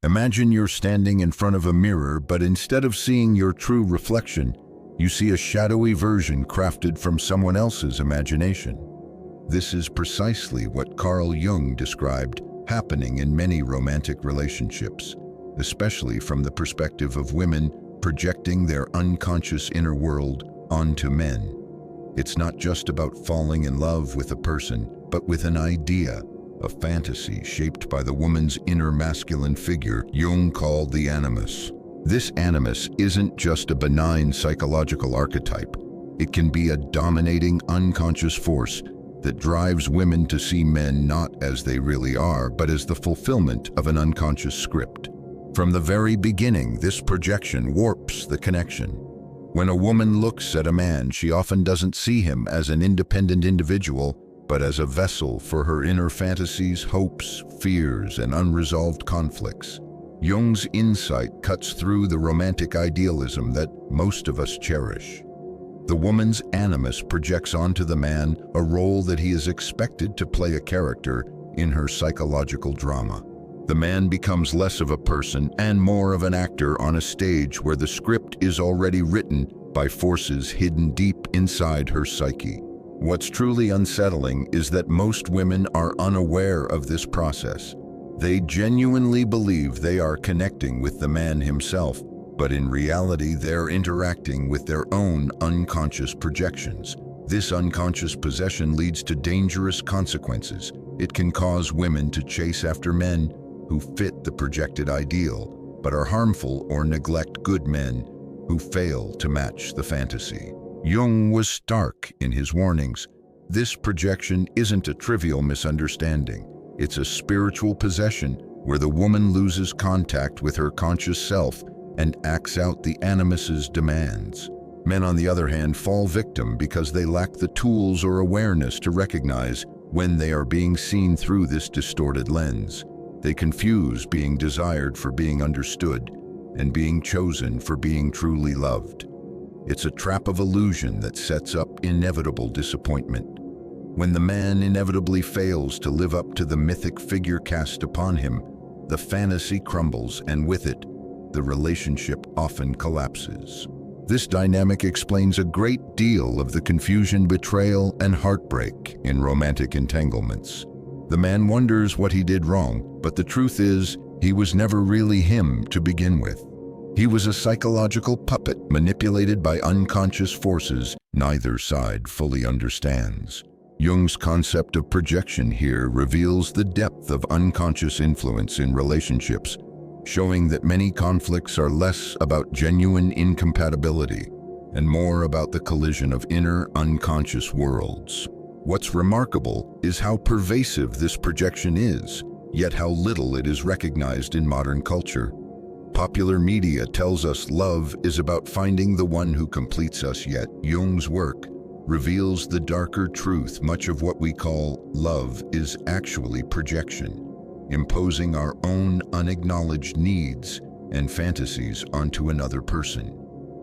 Imagine you're standing in front of a mirror, but instead of seeing your true reflection, you see a shadowy version crafted from someone else's imagination. This is precisely what Carl Jung described happening in many romantic relationships, especially from the perspective of women projecting their unconscious inner world onto men. It's not just about falling in love with a person, but with an idea, a fantasy shaped by the woman's inner masculine figure Jung called the Animus. This Animus isn't just a benign psychological archetype. It can be a dominating unconscious force that drives women to see men not as they really are, but as the fulfillment of an unconscious script. From the very beginning, this projection warps the connection. When a woman looks at a man, she often doesn't see him as an independent individual, but as a vessel for her inner fantasies, hopes, fears, and unresolved conflicts. Jung's insight cuts through the romantic idealism that most of us cherish. The woman's animus projects onto the man a role that he is expected to play a character in her psychological drama. The man becomes less of a person and more of an actor on a stage where the script is already written by forces hidden deep inside her psyche. What's truly unsettling is that most women are unaware of this process. They genuinely believe they are connecting with the man himself, but in reality they're interacting with their own unconscious projections. This unconscious possession leads to dangerous consequences. It can cause women to chase after men who fit the projected ideal, but are harmful, or neglect good men who fail to match the fantasy. Jung was stark in his warnings. This projection isn't a trivial misunderstanding. It's a spiritual possession where the woman loses contact with her conscious self and acts out the animus's demands. Men, on the other hand, fall victim because they lack the tools or awareness to recognize when they are being seen through this distorted lens. They confuse being desired for being understood and being chosen for being truly loved. It's a trap of illusion that sets up inevitable disappointment. When the man inevitably fails to live up to the mythic figure cast upon him, the fantasy crumbles, and with it, the relationship often collapses. This dynamic explains a great deal of the confusion, betrayal, and heartbreak in romantic entanglements. The man wonders what he did wrong, but the truth is, he was never really him to begin with. He was a psychological puppet manipulated by unconscious forces neither side fully understands. Jung's concept of projection here reveals the depth of unconscious influence in relationships, showing that many conflicts are less about genuine incompatibility and more about the collision of inner unconscious worlds. What's remarkable is how pervasive this projection is, yet how little it is recognized in modern culture. Popular media tells us love is about finding the one who completes us, yet Jung's work reveals the darker truth. Much of what we call love is actually projection, imposing our own unacknowledged needs and fantasies onto another person.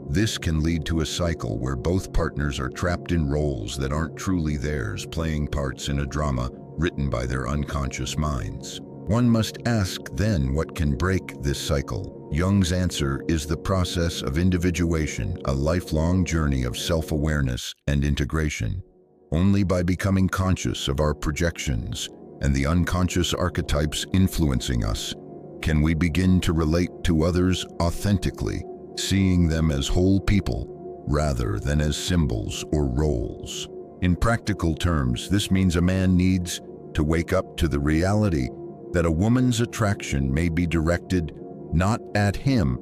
This can lead to a cycle where both partners are trapped in roles that aren't truly theirs, playing parts in a drama written by their unconscious minds. One must ask then, what can break this cycle? Jung's answer is the process of individuation, a lifelong journey of self-awareness and integration. Only by becoming conscious of our projections and the unconscious archetypes influencing us can we begin to relate to others authentically, seeing them as whole people rather than as symbols or roles. In practical terms, this means a man needs to wake up to the reality that a woman's attraction may be directed not at him,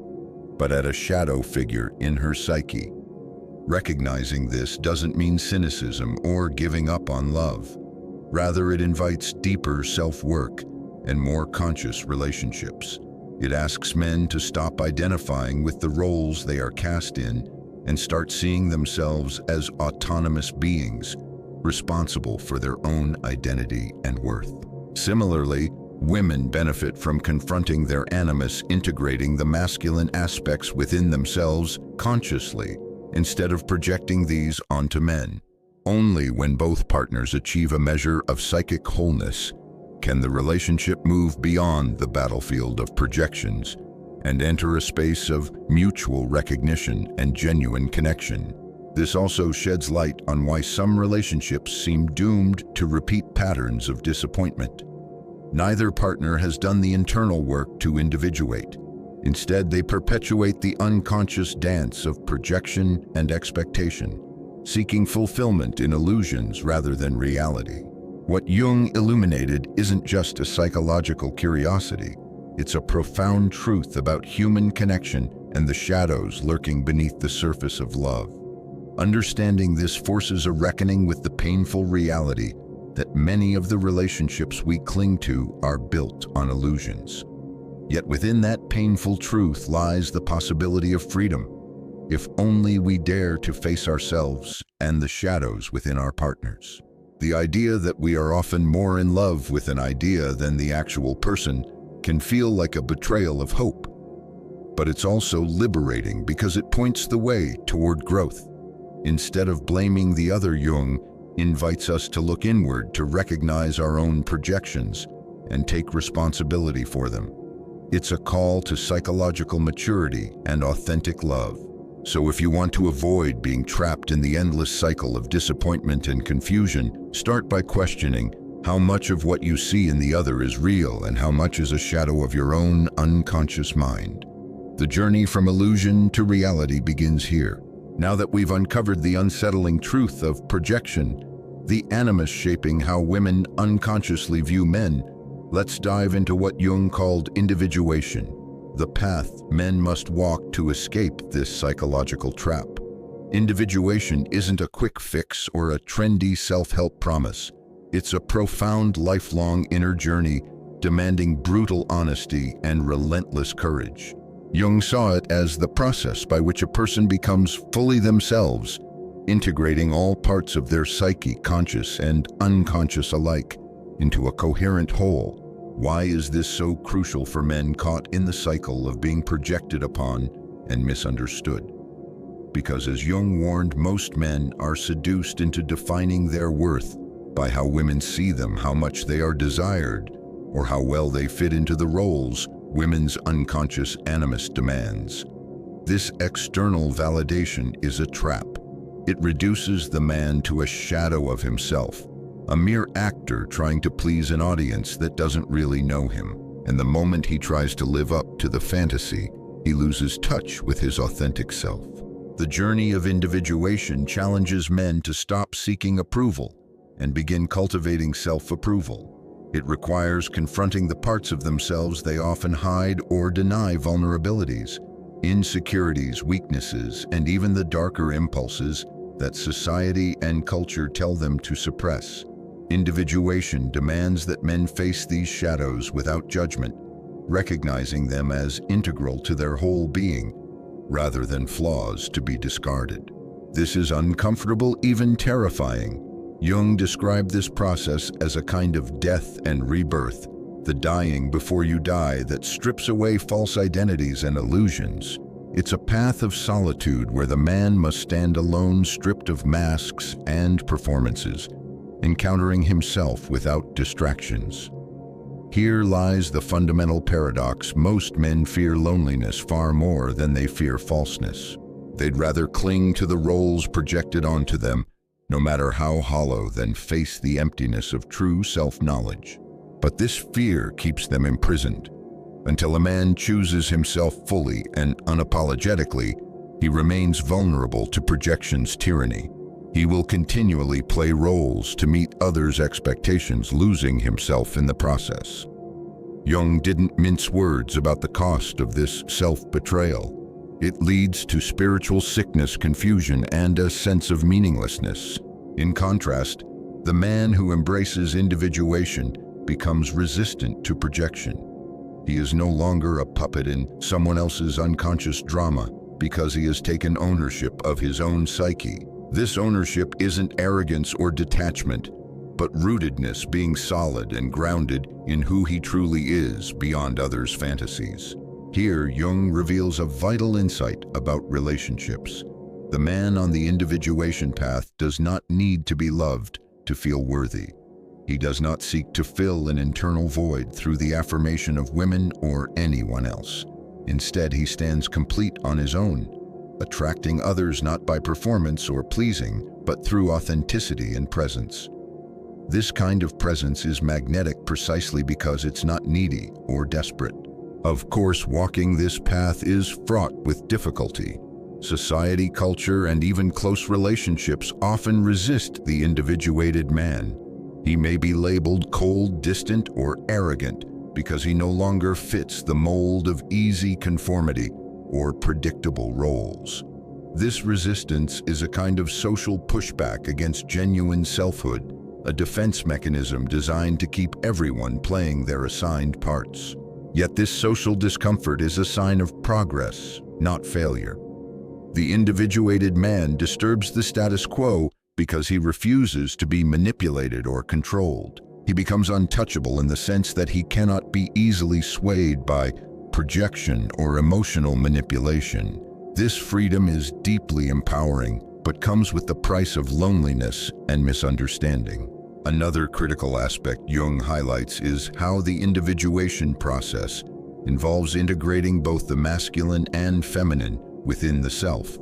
but at a shadow figure in her psyche. Recognizing this doesn't mean cynicism or giving up on love. Rather, it invites deeper self-work and more conscious relationships. It asks men to stop identifying with the roles they are cast in and start seeing themselves as autonomous beings, responsible for their own identity and worth. Similarly, women benefit from confronting their animus, integrating the masculine aspects within themselves consciously, instead of projecting these onto men. Only when both partners achieve a measure of psychic wholeness can the relationship move beyond the battlefield of projections and enter a space of mutual recognition and genuine connection. This also sheds light on why some relationships seem doomed to repeat patterns of disappointment. Neither partner has done the internal work to individuate. Instead, they perpetuate the unconscious dance of projection and expectation, seeking fulfillment in illusions rather than reality. What Jung illuminated isn't just a psychological curiosity. It's a profound truth about human connection and the shadows lurking beneath the surface of love. Understanding this forces a reckoning with the painful reality that many of the relationships we cling to are built on illusions. Yet within that painful truth lies the possibility of freedom, if only we dare to face ourselves and the shadows within our partners. The idea that we are often more in love with an idea than the actual person can feel like a betrayal of hope. But it's also liberating because it points the way toward growth. Instead of blaming the other, Jung invites us to look inward to recognize our own projections and take responsibility for them. It's a call to psychological maturity and authentic love. So if you want to avoid being trapped in the endless cycle of disappointment and confusion, start by questioning how much of what you see in the other is real and how much is a shadow of your own unconscious mind. The journey from illusion to reality begins here. Now that we've uncovered the unsettling truth of projection, the animus shaping how women unconsciously view men, let's dive into what Jung called individuation, the path men must walk to escape this psychological trap. Individuation isn't a quick fix or a trendy self-help promise. It's a profound, lifelong inner journey demanding brutal honesty and relentless courage. Jung saw it as the process by which a person becomes fully themselves, integrating all parts of their psyche, conscious and unconscious alike, into a coherent whole. Why is this so crucial for men caught in the cycle of being projected upon and misunderstood? Because as Jung warned, most men are seduced into defining their worth by how women see them, how much they are desired, or how well they fit into the roles women's unconscious animus demands. This external validation is a trap. It reduces the man to a shadow of himself, a mere actor trying to please an audience that doesn't really know him. And the moment he tries to live up to the fantasy, he loses touch with his authentic self. The journey of individuation challenges men to stop seeking approval and begin cultivating self-approval. It requires confronting the parts of themselves they often hide or deny: vulnerabilities, insecurities, weaknesses, and even the darker impulses that society and culture tell them to suppress. Individuation demands that men face these shadows without judgment, recognizing them as integral to their whole being, rather than flaws to be discarded. This is uncomfortable, even terrifying. Jung described this process as a kind of death and rebirth, the dying before you die that strips away false identities and illusions. It's a path of solitude where the man must stand alone, stripped of masks and performances, encountering himself without distractions. Here lies the fundamental paradox. Most men fear loneliness far more than they fear falseness. They'd rather cling to the roles projected onto them, no matter how hollow, than face the emptiness of true self-knowledge. But this fear keeps them imprisoned. Until a man chooses himself fully and unapologetically, he remains vulnerable to projection's tyranny. He will continually play roles to meet others' expectations, losing himself in the process. Jung didn't mince words about the cost of this self-betrayal. It leads to spiritual sickness, confusion, and a sense of meaninglessness. In contrast, the man who embraces individuation becomes resistant to projection. He is no longer a puppet in someone else's unconscious drama because he has taken ownership of his own psyche. This ownership isn't arrogance or detachment, but rootedness, being solid and grounded in who he truly is beyond others' fantasies. Here, Jung reveals a vital insight about relationships. The man on the individuation path does not need to be loved to feel worthy. He does not seek to fill an internal void through the affirmation of women or anyone else. Instead, he stands complete on his own, attracting others not by performance or pleasing, but through authenticity and presence. This kind of presence is magnetic precisely because it's not needy or desperate. Of course, walking this path is fraught with difficulty. Society, culture, and even close relationships often resist the individuated man. He may be labeled cold, distant, or arrogant because he no longer fits the mold of easy conformity or predictable roles. This resistance is a kind of social pushback against genuine selfhood, a defense mechanism designed to keep everyone playing their assigned parts. Yet this social discomfort is a sign of progress, not failure. The individuated man disturbs the status quo because he refuses to be manipulated or controlled. He becomes untouchable in the sense that he cannot be easily swayed by projection or emotional manipulation. This freedom is deeply empowering, but comes with the price of loneliness and misunderstanding. Another critical aspect Jung highlights is how the individuation process involves integrating both the masculine and feminine within the self.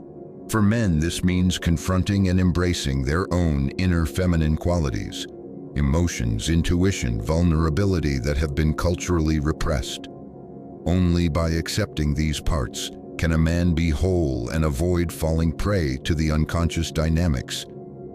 For men, this means confronting and embracing their own inner feminine qualities, emotions, intuition, vulnerability that have been culturally repressed. Only by accepting these parts can a man be whole and avoid falling prey to the unconscious dynamics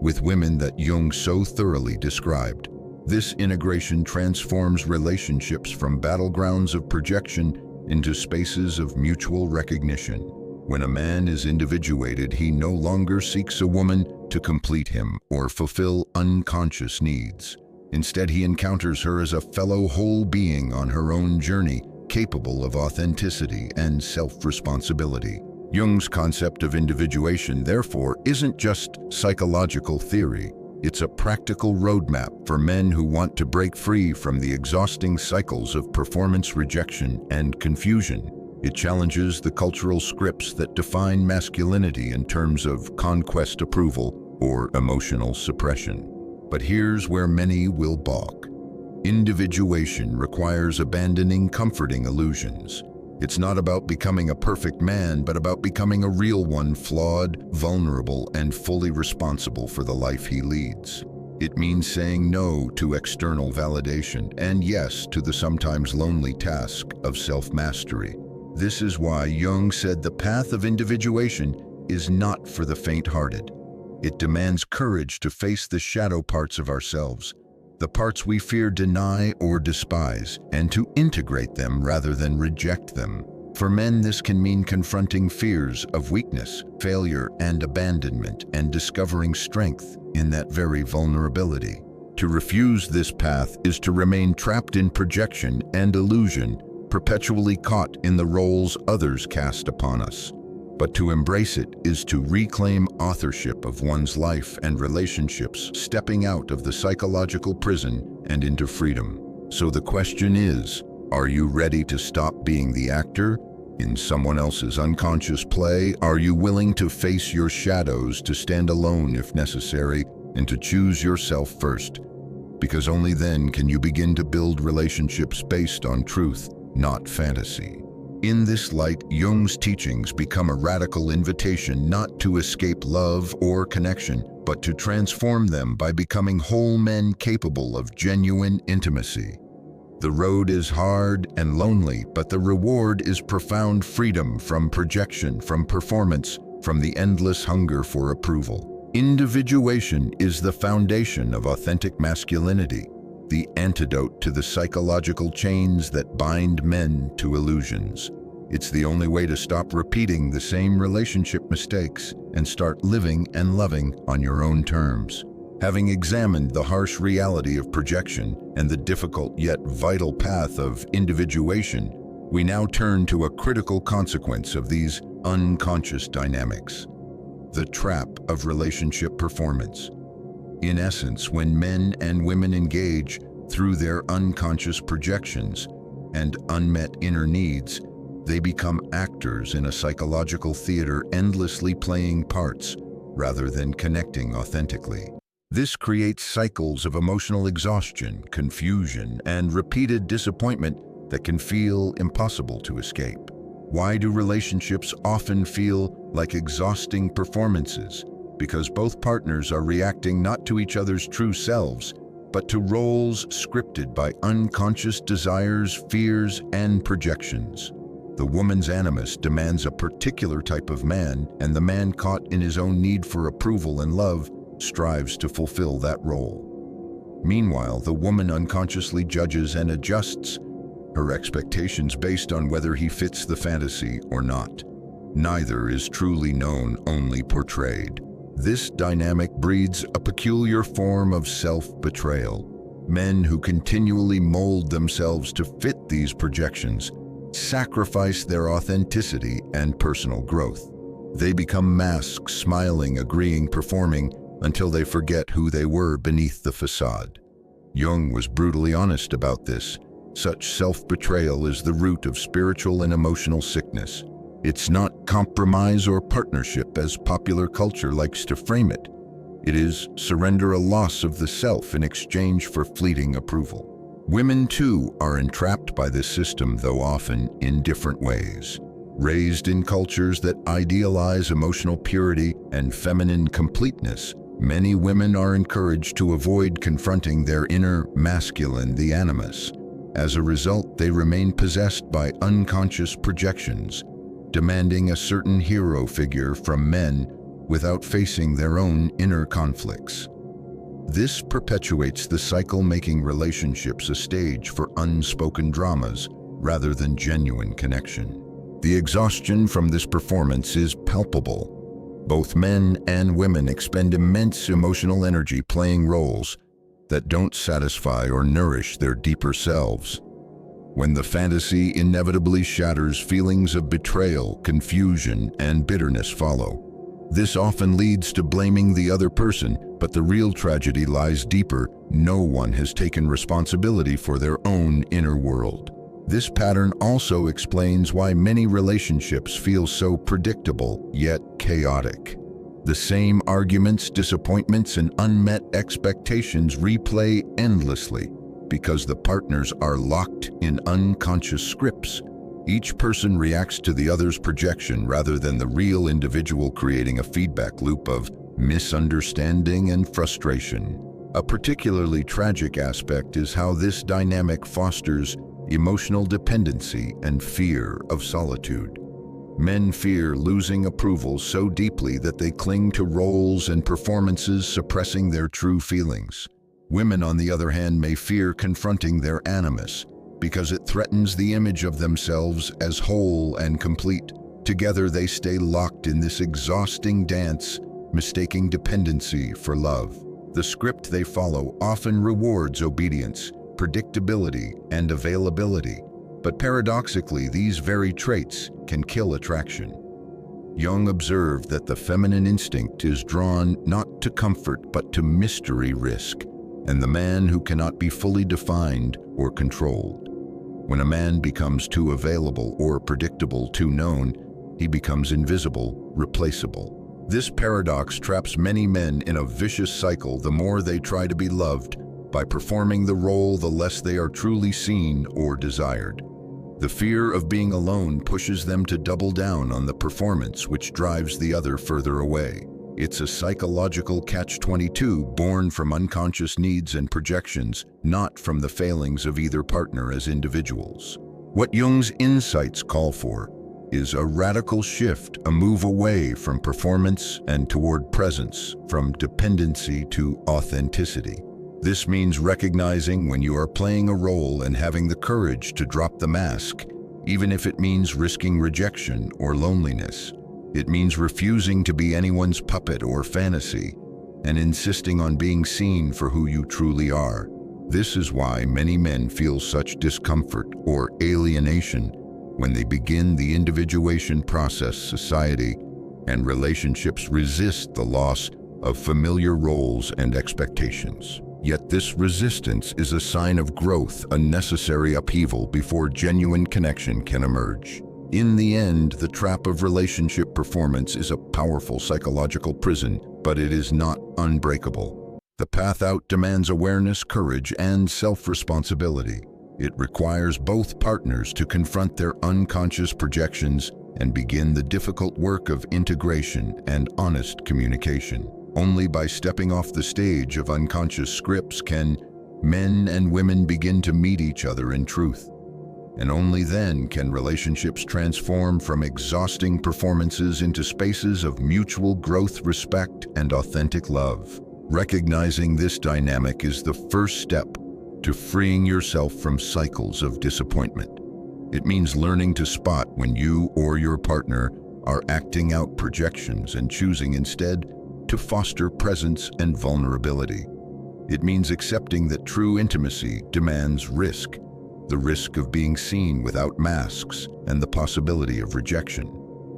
with women that Jung so thoroughly described. This integration transforms relationships from battlegrounds of projection into spaces of mutual recognition. When a man is individuated, he no longer seeks a woman to complete him or fulfill unconscious needs. Instead, he encounters her as a fellow whole being on her own journey, capable of authenticity and self-responsibility. Jung's concept of individuation, therefore, isn't just psychological theory. It's a practical roadmap for men who want to break free from the exhausting cycles of performance, rejection, and confusion. It challenges the cultural scripts that define masculinity in terms of conquest, approval, or emotional suppression. But here's where many will balk. Individuation requires abandoning comforting illusions. It's not about becoming a perfect man, but about becoming a real one, flawed, vulnerable, and fully responsible for the life he leads. It means saying no to external validation and yes to the sometimes lonely task of self-mastery. This is why Jung said the path of individuation is not for the faint-hearted. It demands courage to face the shadow parts of ourselves, the parts we fear, deny, or despise, and to integrate them rather than reject them. For men, this can mean confronting fears of weakness, failure, and abandonment, and discovering strength in that very vulnerability. To refuse this path is to remain trapped in projection and illusion, perpetually caught in the roles others cast upon us. But to embrace it is to reclaim authorship of one's life and relationships, stepping out of the psychological prison and into freedom. So the question is, are you ready to stop being the actor in someone else's unconscious play? Are you willing to face your shadows, to stand alone if necessary, and to choose yourself first? Because only then can you begin to build relationships based on truth, not fantasy. In this light, Jung's teachings become a radical invitation not to escape love or connection, but to transform them by becoming whole men capable of genuine intimacy. The road is hard and lonely, but the reward is profound freedom from projection, from performance, from the endless hunger for approval. Individuation is the foundation of authentic masculinity, the antidote to the psychological chains that bind men to illusions. It's the only way to stop repeating the same relationship mistakes and start living and loving on your own terms. Having examined the harsh reality of projection and the difficult yet vital path of individuation, we now turn to a critical consequence of these unconscious dynamics: the trap of relationship performance. In essence, when men and women engage through their unconscious projections and unmet inner needs, they become actors in a psychological theater, endlessly playing parts rather than connecting authentically. This creates cycles of emotional exhaustion, confusion, and repeated disappointment that can feel impossible to escape. Why do relationships often feel like exhausting performances? Because both partners are reacting not to each other's true selves, but to roles scripted by unconscious desires, fears, and projections. The woman's animus demands a particular type of man, and the man, caught in his own need for approval and love, strives to fulfill that role. Meanwhile, the woman unconsciously judges and adjusts her expectations based on whether he fits the fantasy or not. Neither is truly known, only portrayed. This dynamic breeds a peculiar form of self-betrayal. Men who continually mold themselves to fit these projections sacrifice their authenticity and personal growth. They become masks, smiling, agreeing, performing, until they forget who they were beneath the facade. Jung was brutally honest about this. Such self-betrayal is the root of spiritual and emotional sickness. It's not compromise or partnership, as popular culture likes to frame it. It is surrender, a loss of the self in exchange for fleeting approval. Women, too, are entrapped by this system, though often in different ways. Raised in cultures that idealize emotional purity and feminine completeness, many women are encouraged to avoid confronting their inner masculine, the animus. As a result, they remain possessed by unconscious projections, demanding a certain hero figure from men without facing their own inner conflicts. This perpetuates the cycle, making relationships a stage for unspoken dramas rather than genuine connection. The exhaustion from this performance is palpable. Both men and women expend immense emotional energy playing roles that don't satisfy or nourish their deeper selves. When the fantasy inevitably shatters, feelings of betrayal, confusion, and bitterness follow. This often leads to blaming the other person, but the real tragedy lies deeper. No one has taken responsibility for their own inner world. This pattern also explains why many relationships feel so predictable, yet chaotic. The same arguments, disappointments, and unmet expectations replay endlessly because the partners are locked in unconscious scripts. Each person reacts to the other's projection rather than the real individual, creating a feedback loop of misunderstanding and frustration. A particularly tragic aspect is how this dynamic fosters emotional dependency and fear of solitude. Men fear losing approval so deeply that they cling to roles and performances, suppressing their true feelings. Women, on the other hand, may fear confronting their animus because it threatens the image of themselves as whole and complete. Together, they stay locked in this exhausting dance, mistaking dependency for love. The script they follow often rewards obedience, predictability, and availability. But paradoxically, these very traits can kill attraction. Jung observed that the feminine instinct is drawn not to comfort but to mystery, risk, and the man who cannot be fully defined or controlled. When a man becomes too available or predictable, too known, he becomes invisible, replaceable. This paradox traps many men in a vicious cycle. The more they try to be loved by performing the role, the less they are truly seen or desired. The fear of being alone pushes them to double down on the performance, which drives the other further away. It's a psychological catch-22 born from unconscious needs and projections, not from the failings of either partner as individuals. What Jung's insights call for is a radical shift, a move away from performance and toward presence, from dependency to authenticity. This means recognizing when you are playing a role and having the courage to drop the mask, even if it means risking rejection or loneliness. It means refusing to be anyone's puppet or fantasy and insisting on being seen for who you truly are. This is why many men feel such discomfort or alienation when they begin the individuation process. Society and relationships resist the loss of familiar roles and expectations. Yet this resistance is a sign of growth, a necessary upheaval before genuine connection can emerge. In the end, the trap of relationship performance is a powerful psychological prison, but it is not unbreakable. The path out demands awareness, courage, and self-responsibility. It requires both partners to confront their unconscious projections and begin the difficult work of integration and honest communication. Only by stepping off the stage of unconscious scripts can men and women begin to meet each other in truth. And only then can relationships transform from exhausting performances into spaces of mutual growth, respect, and authentic love. Recognizing this dynamic is the first step to freeing yourself from cycles of disappointment. It means learning to spot when you or your partner are acting out projections and choosing instead to foster presence and vulnerability. It means accepting that true intimacy demands risk, the risk of being seen without masks and the possibility of rejection.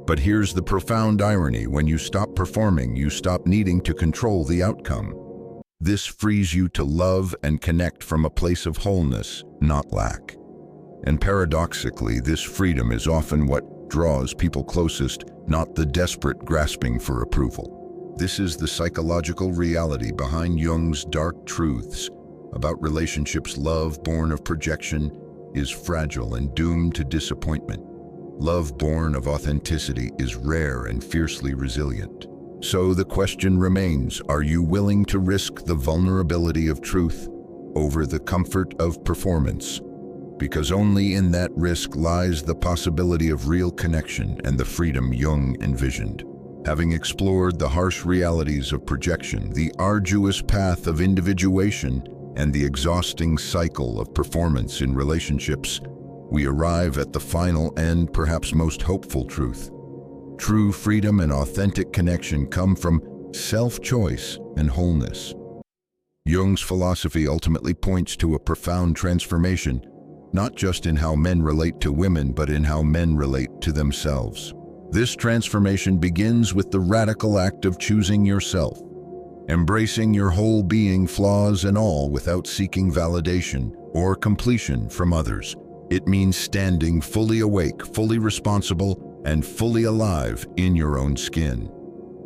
But here's the profound irony: when you stop performing, you stop needing to control the outcome. This frees you to love and connect from a place of wholeness, not lack. And paradoxically, this freedom is often what draws people closest, not the desperate grasping for approval. This is the psychological reality behind Jung's dark truths about relationships. Love born of projection is fragile and doomed to disappointment. Love born of authenticity is rare and fiercely resilient. So the question remains, are you willing to risk the vulnerability of truth over the comfort of performance? Because only in that risk lies the possibility of real connection and the freedom Jung envisioned. Having explored the harsh realities of projection, the arduous path of individuation, and the exhausting cycle of performance in relationships, we arrive at the final and perhaps most hopeful truth. True freedom and authentic connection come from self-choice and wholeness. Jung's philosophy ultimately points to a profound transformation, not just in how men relate to women, but in how men relate to themselves. This transformation begins with the radical act of choosing yourself, embracing your whole being, flaws and all, without seeking validation or completion from others. It means standing fully awake, fully responsible, and fully alive in your own skin.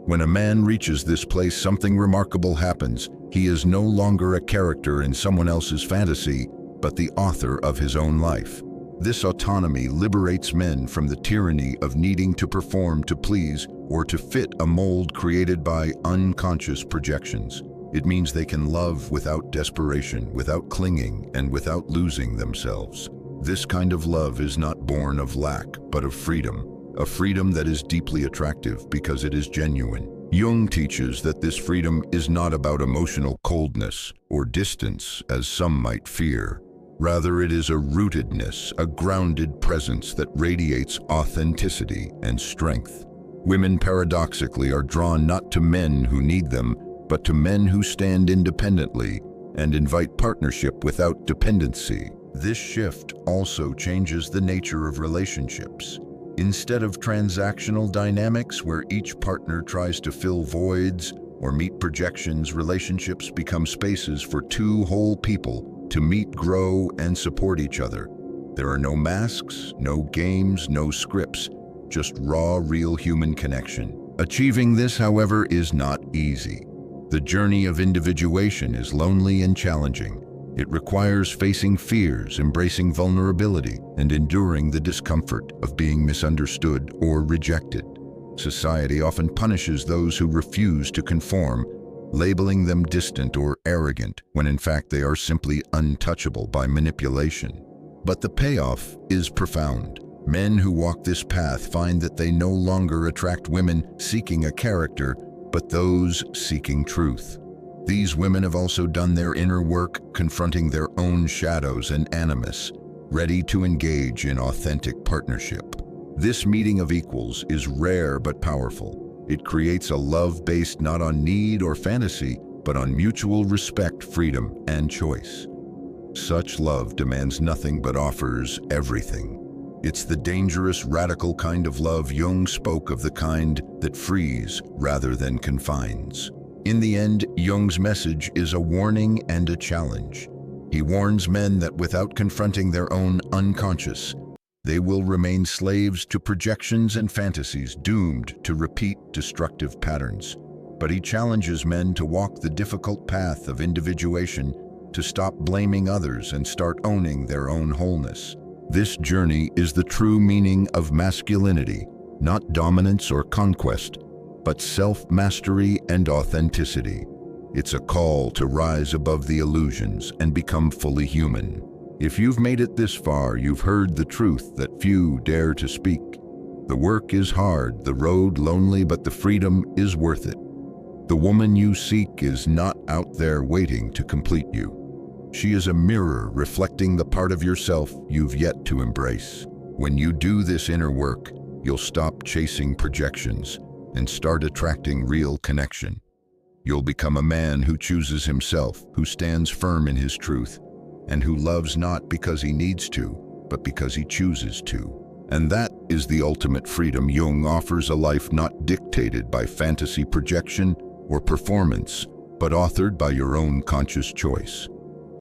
When a man reaches this place, something remarkable happens. He is no longer a character in someone else's fantasy, but the author of his own life. This autonomy liberates men from the tyranny of needing to perform, to please, or to fit a mold created by unconscious projections. It means they can love without desperation, without clinging, and without losing themselves. This kind of love is not born of lack, but of freedom. A freedom that is deeply attractive because it is genuine. Jung teaches that this freedom is not about emotional coldness or distance, as some might fear. Rather, it is a rootedness, a grounded presence that radiates authenticity and strength. Women paradoxically are drawn not to men who need them, but to men who stand independently and invite partnership without dependency. This shift also changes the nature of relationships. Instead of transactional dynamics where each partner tries to fill voids or meet projections, relationships become spaces for two whole people to meet, grow, and support each other. There are no masks, no games, no scripts, just raw, real human connection. Achieving this, however, is not easy. The journey of individuation is lonely and challenging. It requires facing fears, embracing vulnerability, and enduring the discomfort of being misunderstood or rejected. Society often punishes those who refuse to conform, labeling them distant or arrogant, when in fact they are simply untouchable by manipulation. But the payoff is profound. Men who walk this path find that they no longer attract women seeking a character, but those seeking truth. These women have also done their inner work, confronting their own shadows and animus, ready to engage in authentic partnership. This meeting of equals is rare but powerful. It creates a love based not on need or fantasy, but on mutual respect, freedom, and choice. Such love demands nothing but offers everything. It's the dangerous, radical kind of love. Jung spoke of the kind that frees rather than confines. In the end, Jung's message is a warning and a challenge. He warns men that without confronting their own unconscious, they will remain slaves to projections and fantasies, doomed to repeat destructive patterns. but he challenges men to walk the difficult path of individuation, to stop blaming others and start owning their own wholeness. This journey is the true meaning of masculinity, not dominance or conquest, but self-mastery and authenticity. It's a call to rise above the illusions and become fully human. If you've made it this far, you've heard the truth that few dare to speak. The work is hard, the road lonely, but the freedom is worth it. The woman you seek is not out there waiting to complete you. She is a mirror reflecting the part of yourself you've yet to embrace. When you do this inner work, you'll stop chasing projections and start attracting real connection. You'll become a man who chooses himself, who stands firm in his truth, and who loves not because he needs to, but because he chooses to. And that is the ultimate freedom. Jung offers a life not dictated by fantasy projection or performance, but authored by your own conscious choice.